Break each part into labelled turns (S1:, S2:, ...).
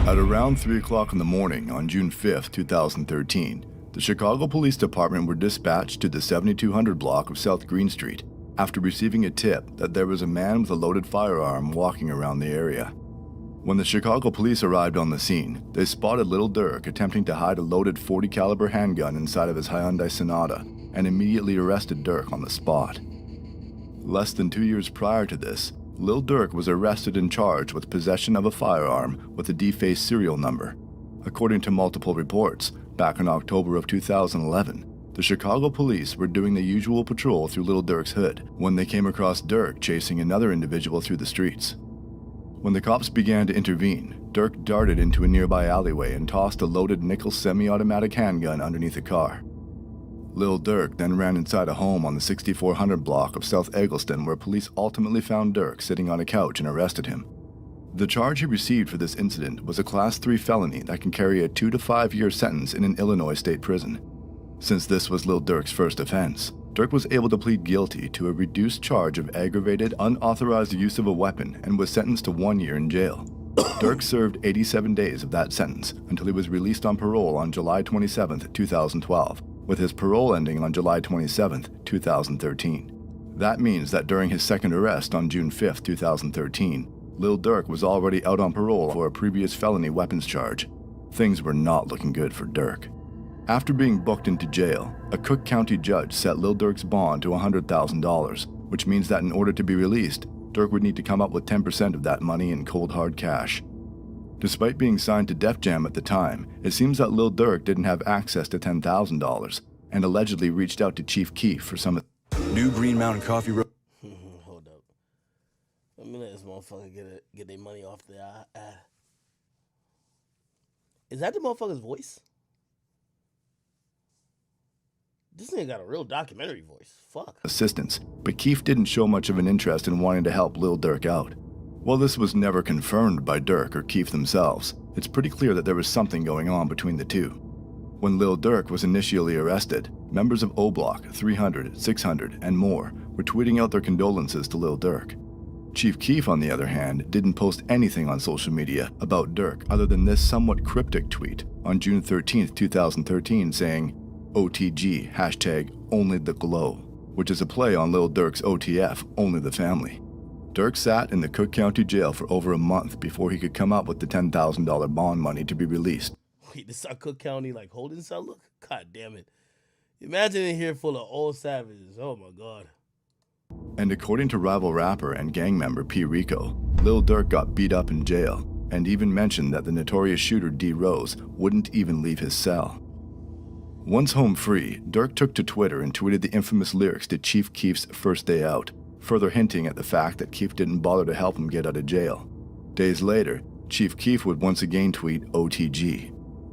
S1: At around 3 o'clock in the morning on June 5, 2013, the Chicago Police Department were dispatched to the 7200 block of South Green Street after receiving a tip that there was a man with a loaded firearm walking around the area. When the Chicago police arrived on the scene, they spotted Little Durk attempting to hide a loaded .40 caliber handgun inside of his Hyundai Sonata and immediately arrested Durk on the spot. Less than 2 years prior to this, Lil Durk was arrested and charged with possession of a firearm with a defaced serial number. According to multiple reports, back in October of 2011, the Chicago police were doing the usual patrol through Lil Durk's hood when they came across Durk chasing another individual through the streets. When the cops began to intervene, Durk darted into a nearby alleyway and tossed a loaded nickel semi-automatic handgun underneath a car. Lil Durk then ran inside a home on the 6400 block of South Eggleston where police ultimately found Durk sitting on a couch and arrested him. The charge he received for this incident was a Class 3 felony that can carry a 2 to 5 year sentence in an Illinois state prison. Since this was Lil Durk's first offense, Durk was able to plead guilty to a reduced charge of aggravated, unauthorized use of a weapon and was sentenced to 1 year in jail. Durk served 87 days of that sentence until he was released on parole on July 27, 2012. With his parole ending on July 27, 2013. That means that during his second arrest on June 5, 2013, Lil Durk was already out on parole for a previous felony weapons charge. Things were not looking good for Durk. After being booked into jail, a Cook County judge set Lil Durk's bond to $100,000, which means that in order to be released, Durk would need to come up with 10% of that money in cold hard cash. Despite being signed to Def Jam at the time, it seems that Lil Durk didn't have access to $10,000 and allegedly reached out to Chief Keef for some
S2: new Green Mountain Coffee.
S3: Hold up. Let me let this motherfucker get their money off there. Is that the motherfucker's voice? This nigga got a real documentary voice. Fuck.
S1: assistance, but Keef didn't show much of an interest in wanting to help Lil Durk out. While this was never confirmed by Durk or Keef themselves, it's pretty clear that there was something going on between the two. When Lil Durk was initially arrested, members of O Block, 300, 600, and more were tweeting out their condolences to Lil Durk. Chief Keef, on the other hand, didn't post anything on social media about Durk other than this somewhat cryptic tweet on June 13, 2013 saying, OTG, hashtag only the glow, which is a play on Lil Durk's OTF, only the family. Durk sat in the Cook County jail for over a month before he could come up with the $10,000 bond money to be released.
S3: Wait, this is our Cook County like holding cell? Look, god damn it. Imagine in here full of old savages. Oh my god.
S1: And according to rival rapper and gang member P. Rico, Lil Durk got beat up in jail and even mentioned that the notorious shooter D. Rose wouldn't even leave his cell. Once home free, Durk took to Twitter and tweeted the infamous lyrics to Chief Keef's First Day Out, further hinting at the fact that Keef didn't bother to help him get out of jail. Days later, Chief Keef would once again tweet OTG.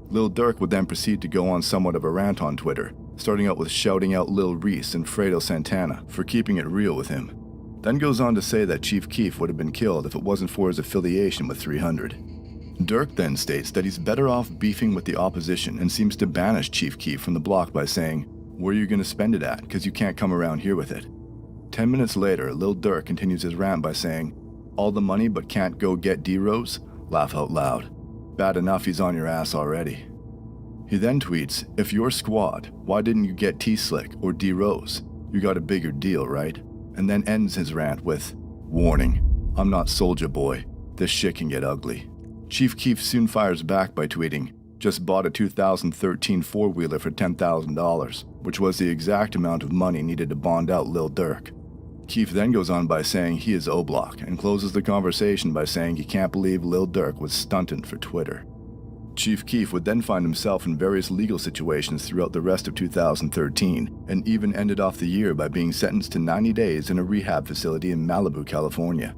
S1: Lil Durk would then proceed to go on somewhat of a rant on Twitter, starting out with shouting out Lil Reese and Fredo Santana for keeping it real with him. Then goes on to say that Chief Keef would have been killed if it wasn't for his affiliation with 300. Durk then states that he's better off beefing with the opposition and seems to banish Chief Keef from the block by saying, "Where are you going to spend it at? Because you can't come around here with it." 10 minutes later, Lil Durk continues his rant by saying, "All the money but can't go get D-Rose? Laugh out loud. Bad enough he's on your ass already." He then tweets, "If you're squad, why didn't you get T-Slick or D-Rose? You got a bigger deal, right?" And then ends his rant with, "Warning, I'm not Soulja Boy. This shit can get ugly." Chief Keef soon fires back by tweeting, "Just bought a 2013 four-wheeler for $10,000, which was the exact amount of money needed to bond out Lil Durk." Keef then goes on by saying he is O-Block and closes the conversation by saying he can't believe Lil Durk was stunted for Twitter. Chief Keef would then find himself in various legal situations throughout the rest of 2013 and even ended off the year by being sentenced to 90 days in a rehab facility in Malibu, California.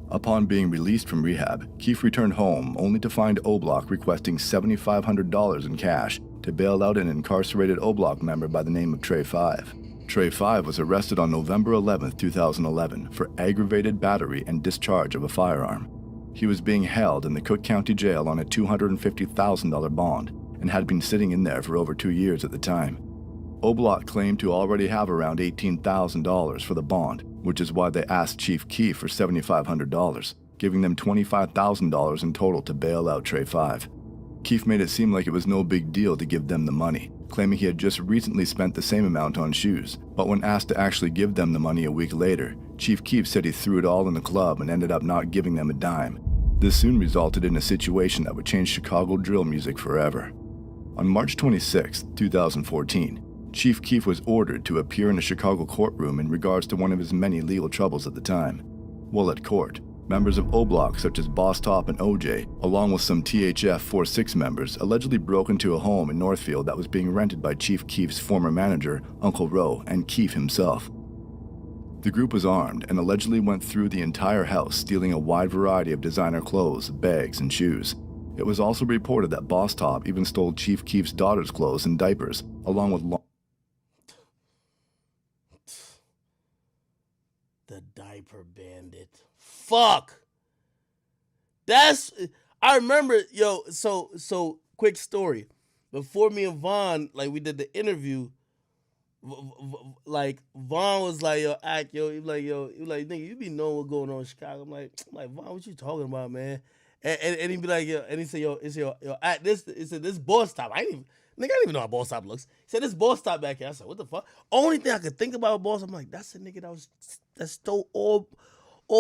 S1: Upon being released from rehab, Keef returned home only to find O-Block requesting $7,500 in cash to bail out an incarcerated O-Block member by the name of Trey 5. Trey 5 was arrested on November 11, 2011 for aggravated battery and discharge of a firearm. He was being held in the Cook County Jail on a $250,000 bond and had been sitting in there for over 2 years at the time. O-Block claimed to already have around $18,000 for the bond, which is why they asked Chief Keef for $7,500, giving them $25,000 in total to bail out Tray 5. Keef made it seem like it was no big deal to give them the money, claiming he had just recently spent the same amount on shoes. But when asked to actually give them the money a week later, Chief Keef said he threw it all in the club and ended up not giving them a dime. This soon resulted in a situation that would change Chicago drill music forever. On March 26, 2014, Chief Keef was ordered to appear in a Chicago courtroom in regards to one of his many legal troubles at the time. While at court, members of O-Block such as Boss Top and OJ, along with some THF 4-6 members, allegedly broke into a home in Northfield that was being rented by Chief Keef's former manager, Uncle Roe, and Keef himself. The group was armed and allegedly went through the entire house, stealing a wide variety of designer clothes, bags, and shoes. It was also reported that Boss Top even stole Chief Keef's daughter's clothes and diapers, along with
S3: the diaper bandit. Fuck. I remember, yo, so quick story. Before me and Vaughn, like, we did the interview, like, Vaughn was like, yo, he was like, nigga, you be knowing what's going on in Chicago. I'm like, Vaughn, what you talking about, man? And he'd be like, yo, and he said, this Boss Top. I didn't even know how Boss Top looks. He said, this Boss Top back here. I said, what the fuck? Only thing I could think about Boss, I'm like, that's the nigga that stole all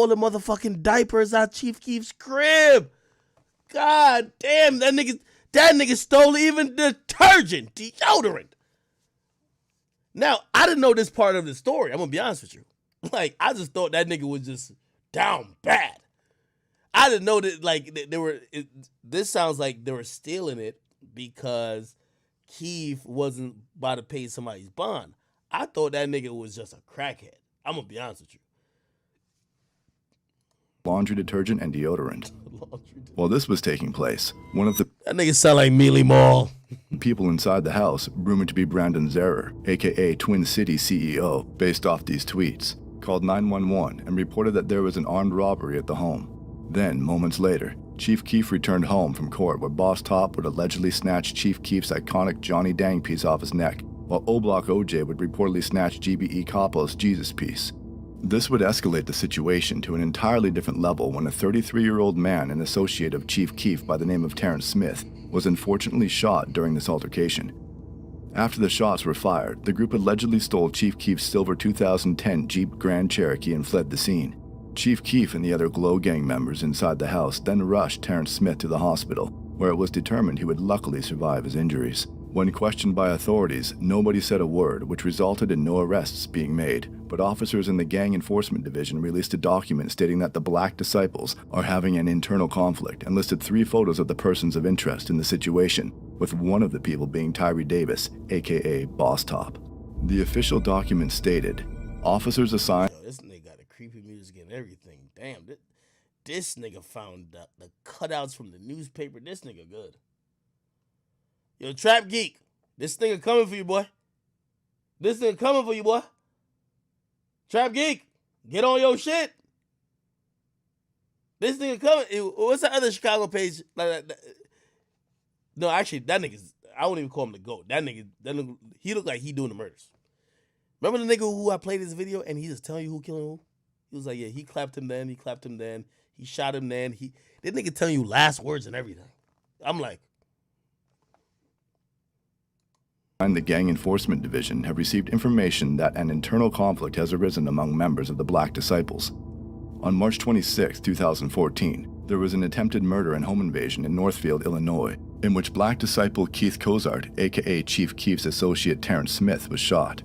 S3: the motherfucking diapers out Chief Keef's crib. God damn, that nigga stole even detergent, deodorant. Now, I didn't know this part of the story. I'm gonna be honest with you. Like, I just thought that nigga was just down bad. I didn't know that, like, this sounds like they were stealing it because Keef wasn't about to pay somebody's bond. I thought that nigga was just a crackhead. I'm gonna be honest with you.
S1: laundry detergent and deodorant. While this was taking place, one of the
S3: That nigga sound like Mealy Mall.
S1: people inside the house, rumored to be Brandon Zerer, aka Twin City CEO, based off these tweets, called 911 and reported that there was an armed robbery at the home. Then, moments later, Chief Keef returned home from court where Boss Top would allegedly snatch Chief Keef's iconic Johnny Dang piece off his neck, while O-Block OJ would reportedly snatch GBE Capo's Jesus piece. This would escalate the situation to an entirely different level when a 33-year-old man and associate of Chief Keef by the name of Terrence Smith was unfortunately shot during this altercation. After the shots were fired, the group allegedly stole Chief Keef's silver 2010 Jeep Grand Cherokee and fled the scene. Chief Keef and the other Glow Gang members inside the house then rushed Terrence Smith to the hospital, where it was determined he would luckily survive his injuries. When questioned by authorities, nobody said a word, which resulted in no arrests being made, but officers in the Gang Enforcement Division released a document stating that the Black Disciples are having an internal conflict and listed 3 photos of the persons of interest in the situation, with one of the people being Tyree Davis, aka Boss Top. The official document stated, officers assigned...
S3: Yo, this nigga got a creepy music and everything. Damn, this nigga found the cutouts from the newspaper. This nigga good. Yo, Trap Geek, this nigga coming for you, boy. This nigga coming for you, boy. Trap Geek, get on your shit. This nigga coming. What's the other Chicago page? No, actually, that nigga's, I wouldn't even call him the GOAT. That nigga, he looked like he doing the murders. Remember the nigga who I played this video and he just telling you who killing who? He was like, yeah, he clapped him then, he shot him then. This nigga telling you last words and everything. I'm like,
S1: the Gang Enforcement Division have received information that an internal conflict has arisen among members of the Black Disciples. On March 26, 2014, there was an attempted murder and home invasion in Northfield, Illinois, in which Black Disciple Keith Cozart, aka Chief Keef's associate Terrence Smith, was shot.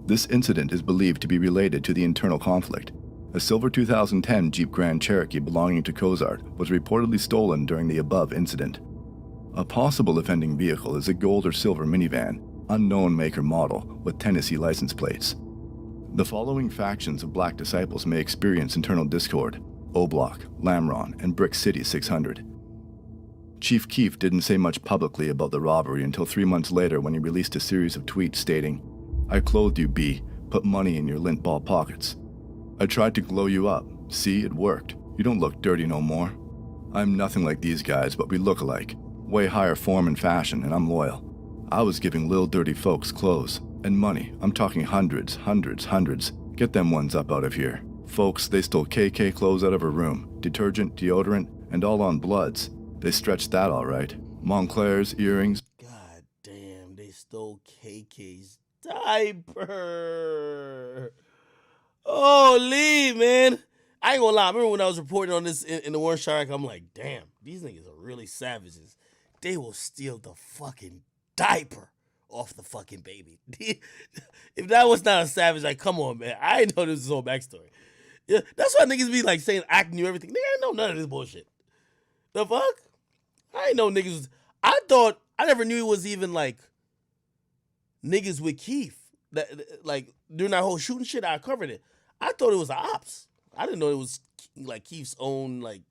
S1: This incident is believed to be related to the internal conflict. A silver 2010 Jeep Grand Cherokee belonging to Cozart was reportedly stolen during the above incident. A possible offending vehicle is a gold or silver minivan, unknown make or model, with Tennessee license plates. The following factions of Black Disciples may experience internal discord: O-Block, Lamron, and Brick City 600. Chief Keef didn't say much publicly about the robbery until 3 months later when he released a series of tweets stating, "I clothed you, B, put money in your lint ball pockets. I tried to glow you up. See, it worked. You don't look dirty no more. I'm nothing like these guys, but we look alike. Way higher form and fashion, and I'm loyal. I was giving lil dirty folks clothes. And money. I'm talking hundreds. Get them ones up out of here. Folks, they stole KK clothes out of her room, detergent, deodorant, and all on Bloods. They stretched that all right. Montclair's, earrings.
S3: God damn, they stole KK's diaper. Holy, man. I ain't gonna lie. I remember when I was reporting on this in the Warren Shark, I'm like, damn, these niggas are really savages. They will steal the fucking diaper off the fucking baby. If that was not a savage, like, come on, man. I didn't know this was whole backstory. Yeah, that's why niggas be like saying I knew everything. Nigga, I ain't know none of this bullshit. The fuck? I ain't know niggas. I never knew it was even like niggas with Keef. That like during that whole shooting shit, I covered it. I thought it was the ops. I didn't know it was like Keef's own like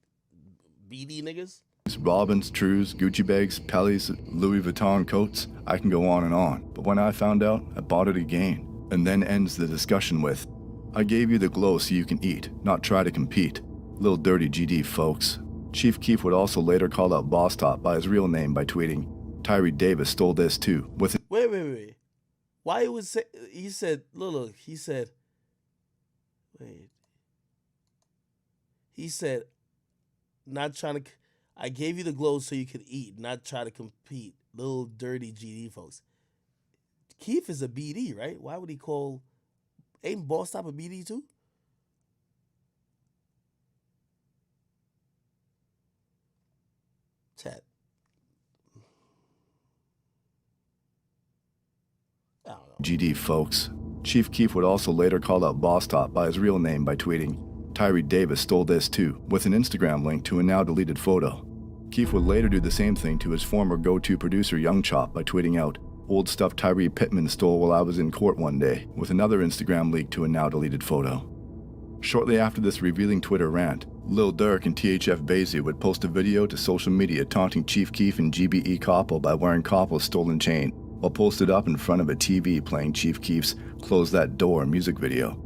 S3: BD niggas.
S1: Robins, Trues, Gucci bags, Pellies, Louis Vuitton coats. I can go on and on. But when I found out, I bought it again. And then ends the discussion with, I gave you the glow so you can eat, not try to compete. Lil Dirty GD, folks. Chief Keef would also later call out Boss Top by his real name by tweeting, Tyree Davis stole this too. With
S3: Wait. Why he was say, he said, look, he said, wait. He said, not trying to, I gave you the glow so you could eat, not try to compete. Little Dirty GD, folks. Keef is a BD, right? Why would he call, ain't Boss Top a BD too? Chat. I don't know.
S1: GD, folks. Chief Keef would also later call out Boss Top by his real name by tweeting, Tyree Davis stole this too, with an Instagram link to a now deleted photo. Keef would later do the same thing to his former go-to producer Young Chop by tweeting out, old stuff Tyree Pittman stole while I was in court one day, with another Instagram leak to a now deleted photo. Shortly after this revealing Twitter rant, Lil Durk and THF Basie would post a video to social media taunting Chief Keef and GBE Koppel by wearing Koppel's stolen chain, while posted up in front of a TV playing Chief Keef's Close That Door music video.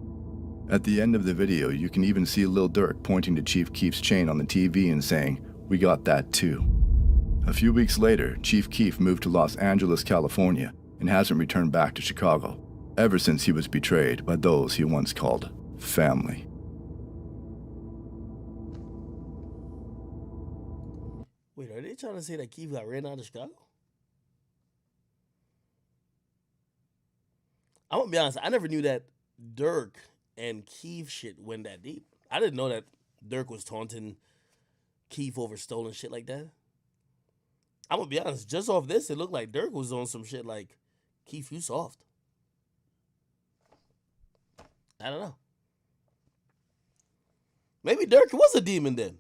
S1: At the end of the video, you can even see Lil Durk pointing to Chief Keef's chain on the TV and saying, we got that too. A few weeks later, Chief Keef moved to Los Angeles, California, and hasn't returned back to Chicago, ever since he was betrayed by those he once called family.
S3: Wait, are they trying to say that Keef got ran out of Chicago? I'm gonna be honest, I never knew that Durk and Keef shit went that deep. I didn't know that Durk was taunting Keef over stolen shit like that. I'm gonna be honest, just off this, it looked like Durk was on some shit like, Keef, you soft. I don't know. Maybe Durk was a demon then.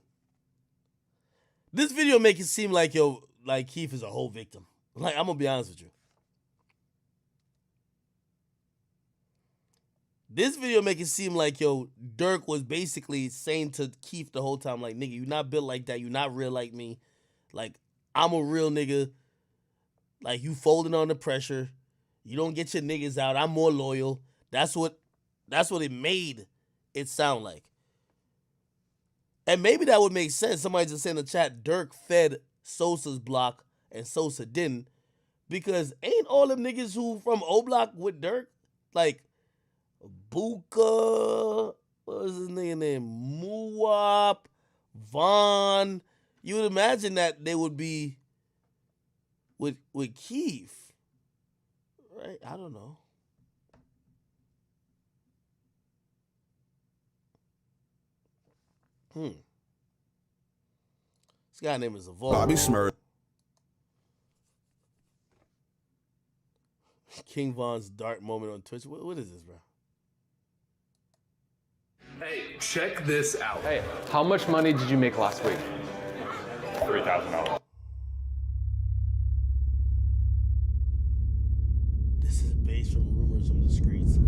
S3: This video make it seem like, yo, like Keef is a whole victim. Like, I'm gonna be honest with you. This video make it seem like, yo, Durk was basically saying to Keef the whole time, like, nigga, you not built like that. You not real like me. Like, I'm a real nigga. Like, you folding under pressure. You don't get your niggas out. I'm more loyal. That's what it made it sound like. And maybe that would make sense. Somebody just said in the chat, Durk fed Sosa's block and Sosa didn't. Because ain't all them niggas who from O Block with Durk? Like, Buka, what was his name? Muwap, Vaughn. You would imagine that they would be with Keef, right? I don't know. This guy name is Evolve.
S2: Bobby Smurf.
S3: King Von's dark moment on Twitch. What is this, bro?
S4: Hey, check this out.
S5: Hey, how much money did you make last week?
S4: $3,000.
S3: This is based from rumors from the streets.